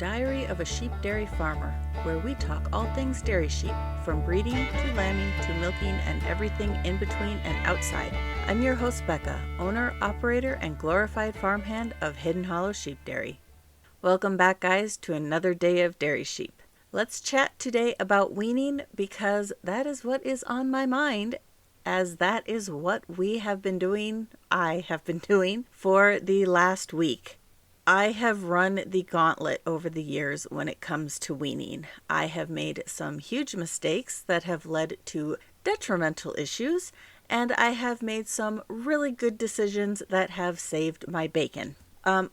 Diary of a Sheep Dairy Farmer, where we talk all things dairy sheep, from breeding to lambing to milking and everything in between and outside. I'm your host Becca, owner, operator, and glorified farmhand of Hidden Hollow Sheep Dairy. Welcome back, guys, to another day of dairy sheep. Let's chat today about weaning because that is what is on my mind, as that is what I have been doing for the last week. I have run the gauntlet over the years when it comes to weaning. I have made some huge mistakes that have led to detrimental issues, and I have made some really good decisions that have saved my bacon.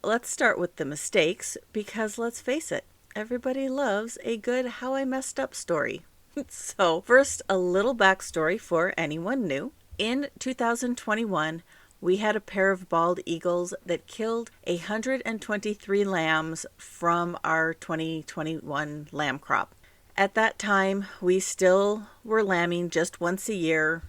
Let's start with the mistakes, because let's face it, everybody loves a good how I messed up story. So first, a little backstory for anyone new. In 2021, we had a pair of bald eagles that killed 123 lambs from our 2021 lamb crop. At that time, we still were lambing just once a year.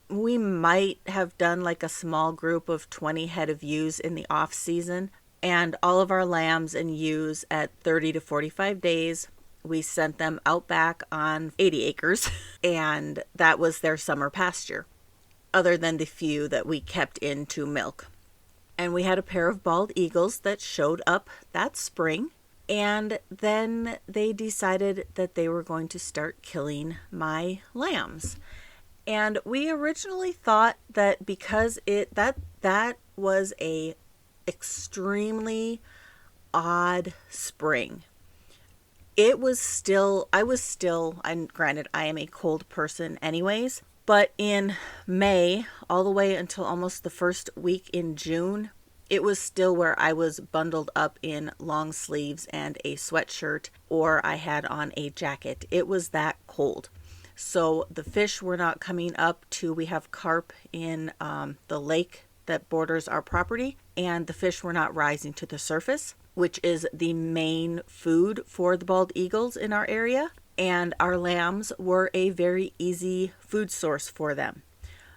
We might have done like a small group of 20 head of ewes in the off season, and all of our lambs and ewes at 30 to 45 days, we sent them out back on 80 acres, and that was their summer pasture, other than the few that we kept in to milk. And we had a pair of bald eagles that showed up that spring, and then they decided that they were going to start killing my lambs. And we originally thought that because that was a extremely odd spring. I was still, and granted, I am a cold person anyways, but in May, all the way until almost the first week in June, it was still where I was bundled up in long sleeves and a sweatshirt, or I had on a jacket. It was that cold. So the fish were not coming up we have carp in the lake that borders our property, and the fish were not rising to the surface, which is the main food for the bald eagles in our area. And our lambs were a very easy food source for them.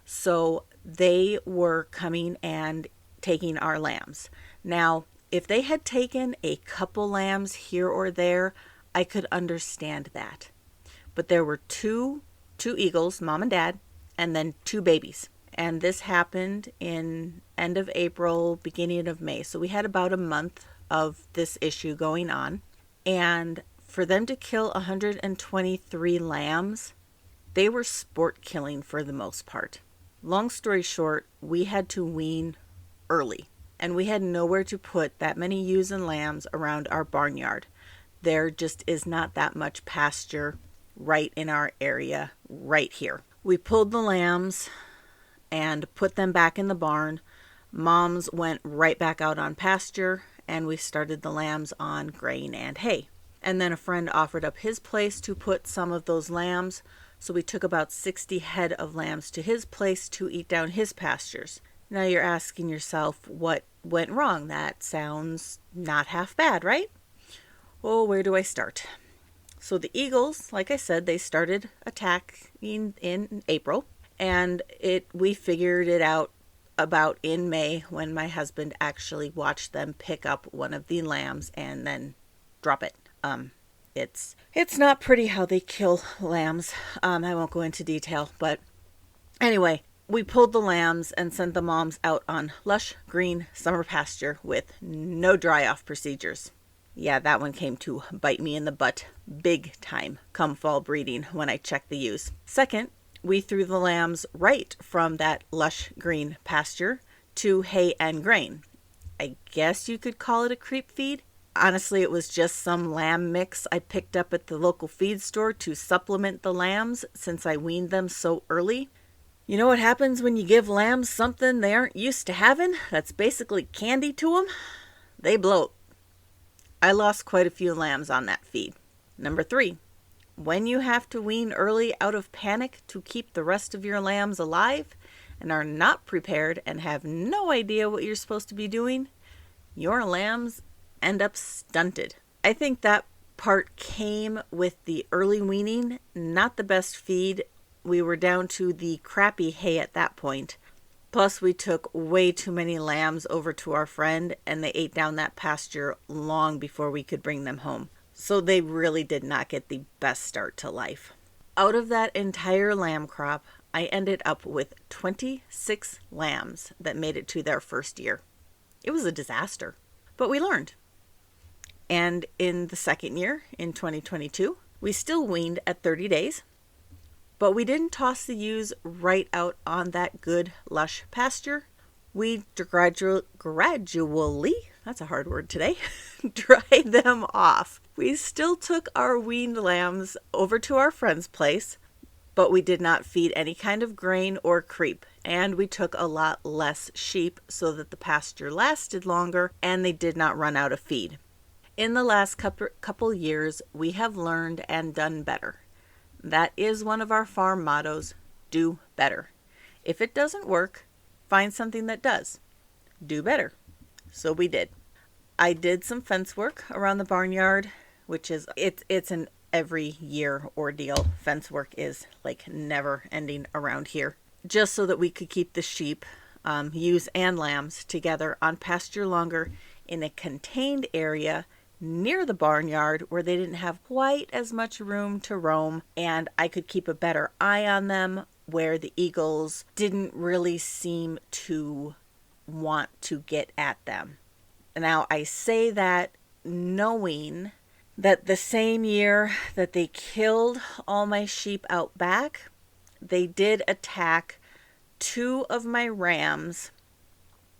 So they were coming and taking our lambs. Now, if they had taken a couple lambs here or there, I could understand that. But there were two eagles, mom and dad, and then two babies. And this happened in end of April, beginning of May. So we had about a month of this issue going on. And for them to kill 123 lambs, they were sport killing for the most part. Long story short, we had to wean early, and we had nowhere to put that many ewes and lambs around our barnyard. There just is not that much pasture right in our area right here. We pulled the lambs and put them back in the barn. Moms went right back out on pasture, and we started the lambs on grain and hay. And then a friend offered up his place to put some of those lambs, so we took about 60 head of lambs to his place to eat down his pastures. Now you're asking yourself, what went wrong? That sounds not half bad, right? Well, where do I start? So the eagles, like I said, they started attacking in April, and we figured it out about in May when my husband actually watched them pick up one of the lambs and then drop it. It's not pretty how they kill lambs. I won't go into detail, but anyway, we pulled the lambs and sent the moms out on lush green summer pasture with no dry off procedures. Yeah, that one came to bite me in the butt big time come fall breeding when I checked the ewes. Second, we threw the lambs right from that lush green pasture to hay and grain. I guess you could call it a creep feed. Honestly, it was just some lamb mix I picked up at the local feed store to supplement the lambs since I weaned them so early. You know what happens when you give lambs something they aren't used to having that's basically candy to them? They bloat. I lost quite a few lambs on that feed. Number 3, when you have to wean early out of panic to keep the rest of your lambs alive and are not prepared and have no idea what you're supposed to be doing, your lambs end up stunted. I think that part came with the early weaning, not the best feed. We were down to the crappy hay at that point. Plus, we took way too many lambs over to our friend, and they ate down that pasture long before we could bring them home. So they really did not get the best start to life. Out of that entire lamb crop, I ended up with 26 lambs that made it to their first year. It was a disaster, but we learned. And in the second year, in 2022, we still weaned at 30 days, but we didn't toss the ewes right out on that good, lush pasture. We gradually, that's a hard word today, dried them off. We still took our weaned lambs over to our friend's place, but we did not feed any kind of grain or creep. And we took a lot less sheep so that the pasture lasted longer and they did not run out of feed. In the last couple years, we have learned and done better. That is one of our farm mottos, do better. If it doesn't work, find something that does. Do better. So we did. I did some fence work around the barnyard, which is, it's an every year ordeal. Fence work is like never ending around here. Just so that we could keep the sheep, ewes and lambs together on pasture longer in a contained area near the barnyard where they didn't have quite as much room to roam, and I could keep a better eye on them where the eagles didn't really seem to want to get at them. Now, I say that knowing that the same year that they killed all my sheep out back, they did attack 2 of my rams,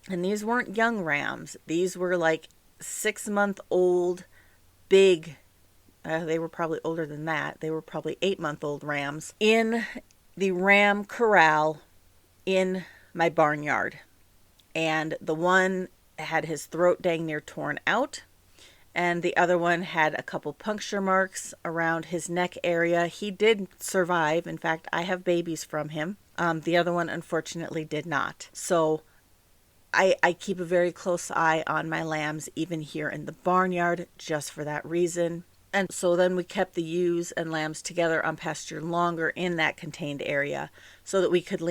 and these weren't young rams. These were like 6-month-old, big, they were probably older than that. They were probably 8-month-old rams in the ram corral in my barnyard. And the one had his throat dang near torn out, and the other one had a couple puncture marks around his neck area. He did survive. In fact, I have babies from him. The other one, unfortunately, did not. So I keep a very close eye on my lambs, even here in the barnyard, just for that reason. And so then we kept the ewes and lambs together on pasture longer in that contained area so that we could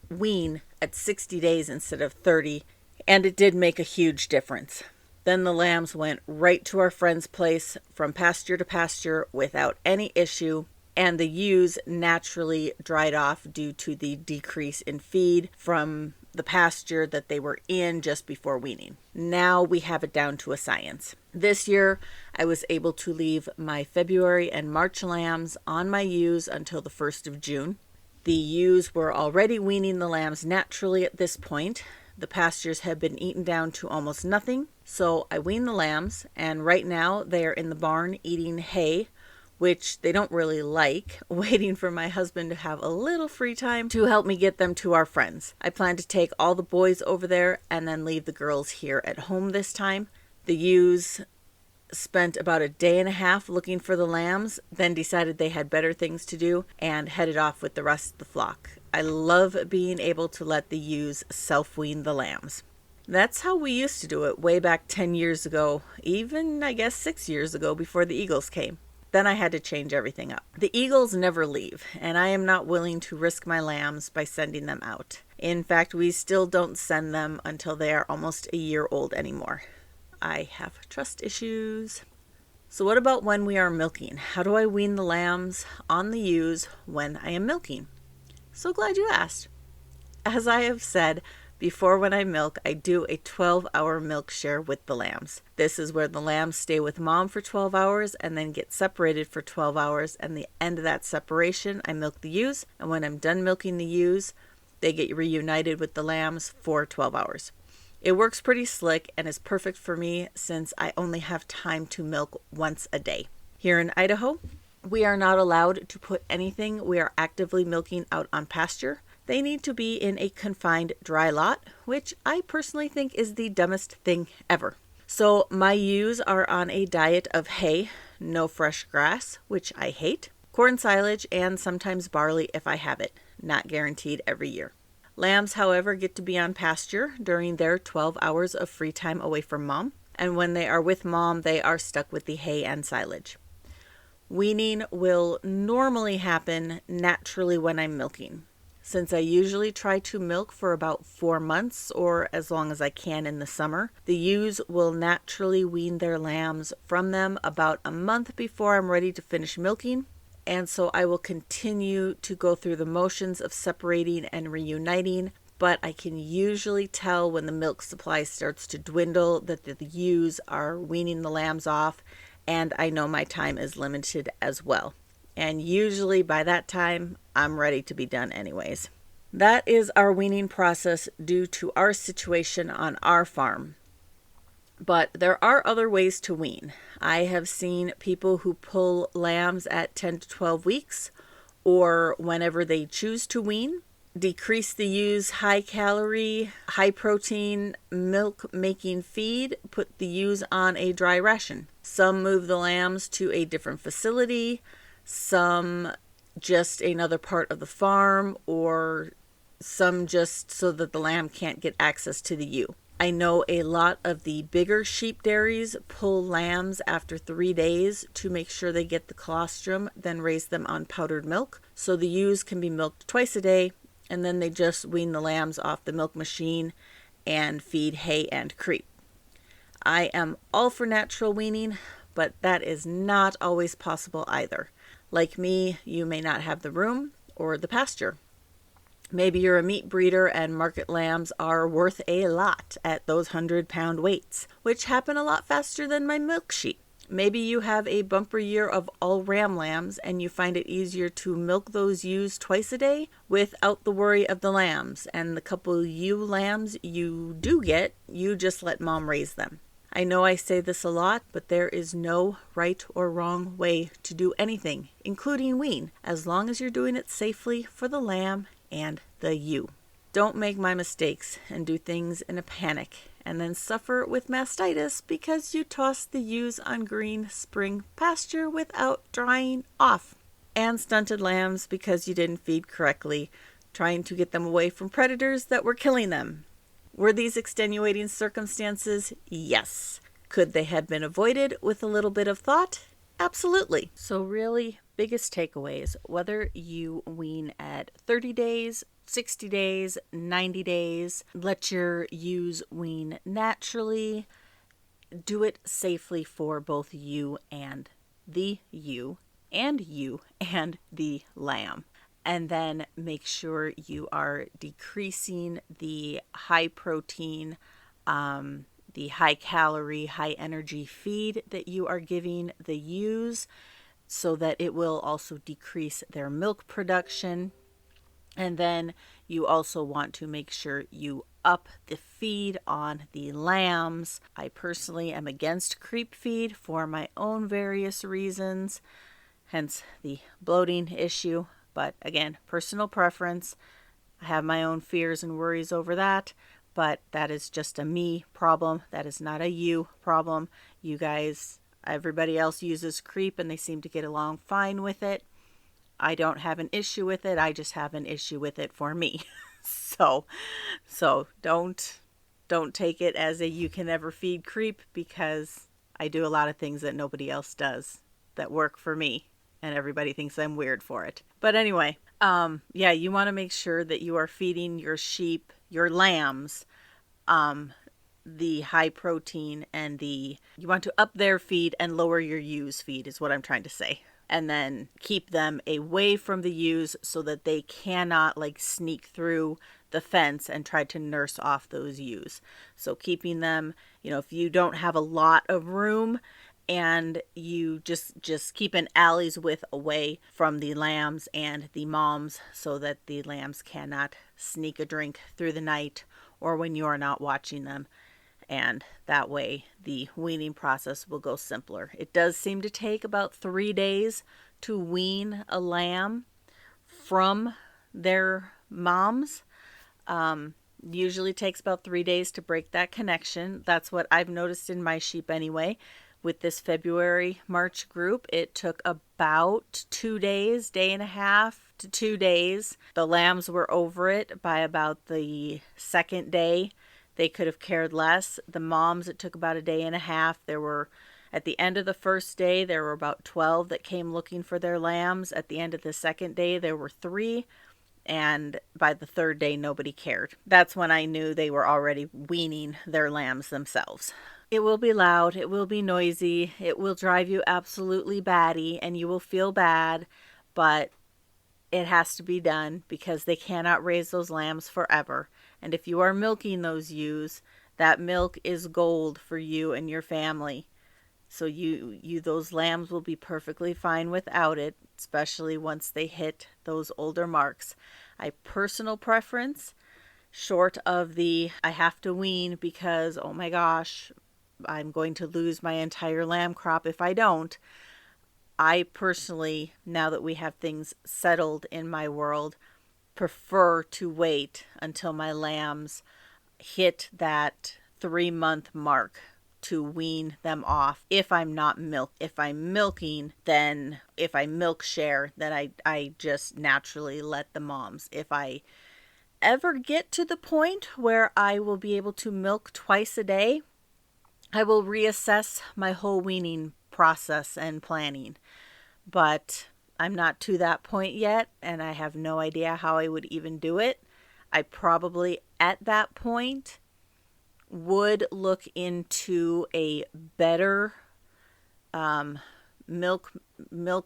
wean at 60 days instead of 30. And it did make a huge difference. Then the lambs went right to our friend's place from pasture to pasture without any issue. And the ewes naturally dried off due to the decrease in feed from the pasture that they were in just before weaning. Now we have it down to a science. This year, I was able to leave my February and March lambs on my ewes until the 1st of June. The ewes were already weaning the lambs naturally at this point. The pastures have been eaten down to almost nothing. So I weaned the lambs, and right now they are in the barn eating hay, which they don't really like, waiting for my husband to have a little free time to help me get them to our friends. I plan to take all the boys over there and then leave the girls here at home this time. The ewes spent about a day and a half looking for the lambs, then decided they had better things to do and headed off with the rest of the flock. I love being able to let the ewes self-wean the lambs. That's how we used to do it way back 10 years ago, even I guess 6 years ago before the eagles came. Then I had to change everything up. The eagles never leave, and I am not willing to risk my lambs by sending them out. In fact, we still don't send them until they are almost a year old anymore. I have trust issues. So what about when we are milking? How do I wean the lambs on the ewes when I am milking? So glad you asked. As I have said, before when I milk, I do a 12-hour milk share with the lambs. This is where the lambs stay with mom for 12 hours and then get separated for 12 hours. And the end of that separation, I milk the ewes. And when I'm done milking the ewes, they get reunited with the lambs for 12 hours. It works pretty slick and is perfect for me since I only have time to milk once a day. Here in Idaho, we are not allowed to put anything we are actively milking out on pasture. They need to be in a confined dry lot, which I personally think is the dumbest thing ever. So my ewes are on a diet of hay, no fresh grass, which I hate, corn silage, and sometimes barley if I have it, not guaranteed every year. Lambs, however, get to be on pasture during their 12 hours of free time away from mom, and when they are with mom, they are stuck with the hay and silage. Weaning will normally happen naturally when I'm milking. Since I usually try to milk for about 4 months or as long as I can in the summer, the ewes will naturally wean their lambs from them about a month before I'm ready to finish milking. And so I will continue to go through the motions of separating and reuniting, but I can usually tell when the milk supply starts to dwindle that the ewes are weaning the lambs off, and I know my time is limited as well. And usually by that time, I'm ready to be done anyways. That is our weaning process due to our situation on our farm. But there are other ways to wean. I have seen people who pull lambs at 10 to 12 weeks or whenever they choose to wean, decrease the ewe's high calorie, high protein milk making feed, put the ewes on a dry ration. Some move the lambs to a different facility, some just another part of the farm, or some just so that the lamb can't get access to the ewe. I know a lot of the bigger sheep dairies pull lambs after 3 days to make sure they get the colostrum, then raise them on powdered milk. So the ewes can be milked twice a day, and then they just wean the lambs off the milk machine and feed hay and creep. I am all for natural weaning, but that is not always possible either. Like me, you may not have the room or the pasture. Maybe you're a meat breeder and market lambs are worth a lot at those 100-pound weights, which happen a lot faster than my milk sheep. Maybe you have a bumper year of all ram lambs and you find it easier to milk those ewes twice a day without the worry of the lambs, and the couple ewe lambs you do get, you just let mom raise them. I know I say this a lot, but there is no right or wrong way to do anything, including wean, as long as you're doing it safely for the lamb and the ewe. Don't make my mistakes and do things in a panic and then suffer with mastitis because you tossed the ewes on green spring pasture without drying off. And stunted lambs because you didn't feed correctly, trying to get them away from predators that were killing them. Were these extenuating circumstances? Yes. Could they have been avoided with a little bit of thought? Absolutely. So really, biggest takeaways, whether you wean at 30 days, 60 days, 90 days, let your ewes wean naturally, do it safely for both you and the ewe, and you and the lamb. And then make sure you are decreasing the high protein, the high calorie, high energy feed that you are giving the ewes, so that it will also decrease their milk production. And then you also want to make sure you up the feed on the lambs. I personally am against creep feed for my own various reasons, hence the bloating issue. But again, personal preference. I have my own fears and worries over that, but that is just a me problem. That is not a you problem. You guys, everybody else uses creep and they seem to get along fine with it. I don't have an issue with it. I just have an issue with it for me. So don't take it as a you can never feed creep, because I do a lot of things that nobody else does that work for me, and everybody thinks I'm weird for it. But anyway, you want to make sure that you are feeding your sheep, your lambs, the high protein and you want to up their feed and lower your ewes' feed is what I'm trying to say. And then keep them away from the ewes so that they cannot sneak through the fence and try to nurse off those ewes. So keeping them, if you don't have a lot of room, and you just keep an alley's width away from the lambs and the moms so that the lambs cannot sneak a drink through the night or when you are not watching them. And that way the weaning process will go simpler. It does seem to take about 3 days to wean a lamb from their moms. Usually takes about 3 days to break that connection. That's what I've noticed in my sheep anyway. With this February-March group, it took about 2 days, day and a half to 2 days. The lambs were over it by about the second day. They could have cared less. The moms, it took about a day and a half. At the end of the first day, there were about 12 that came looking for their lambs. At the end of the second day, there were 3. And by the third day, nobody cared. That's when I knew they were already weaning their lambs themselves. It will be loud, it will be noisy, it will drive you absolutely batty, and you will feel bad, but it has to be done because they cannot raise those lambs forever. And if you are milking those ewes, that milk is gold for you and your family. So those lambs will be perfectly fine without it, especially once they hit those older marks. Personal preference, short of the I have to wean because, oh my gosh, I'm going to lose my entire lamb crop if I don't. I personally, now that we have things settled in my world, prefer to wait until my lambs hit that 3-month mark to wean them off. If I'm milking, then if I milk share, then I just naturally let the moms. If I ever get to the point where I will be able to milk twice a day, I will reassess my whole weaning process and planning. But I'm not to that point yet, and I have no idea how I would even do it. I probably, at that point, would look into a better milk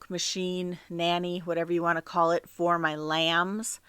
machine, nanny, whatever you want to call it, for my lambs,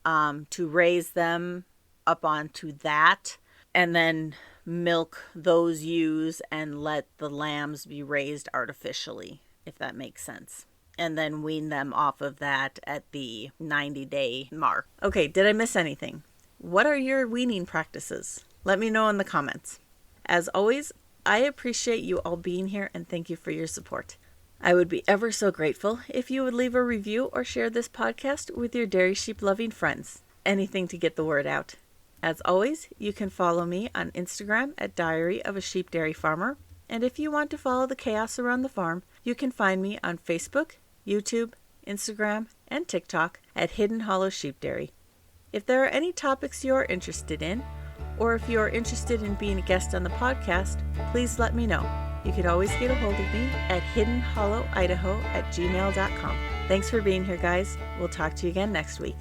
to raise them up onto that, and then milk those ewes and let the lambs be raised artificially, if that makes sense. And then wean them off of that at the 90-day mark. Okay, did I miss anything? What are your weaning practices? Let me know in the comments. As always, I appreciate you all being here and thank you for your support. I would be ever so grateful if you would leave a review or share this podcast with your dairy sheep loving friends. Anything to get the word out. As always, you can follow me on Instagram at Diary of a Sheep Dairy Farmer. And if you want to follow the chaos around the farm, you can find me on Facebook, YouTube, Instagram, and TikTok at Hidden Hollow Sheep Dairy. If there are any topics you are interested in, or if you are interested in being a guest on the podcast, please let me know. You can always get a hold of me at hiddenhollowidaho@gmail.com. Thanks for being here, guys. We'll talk to you again next week.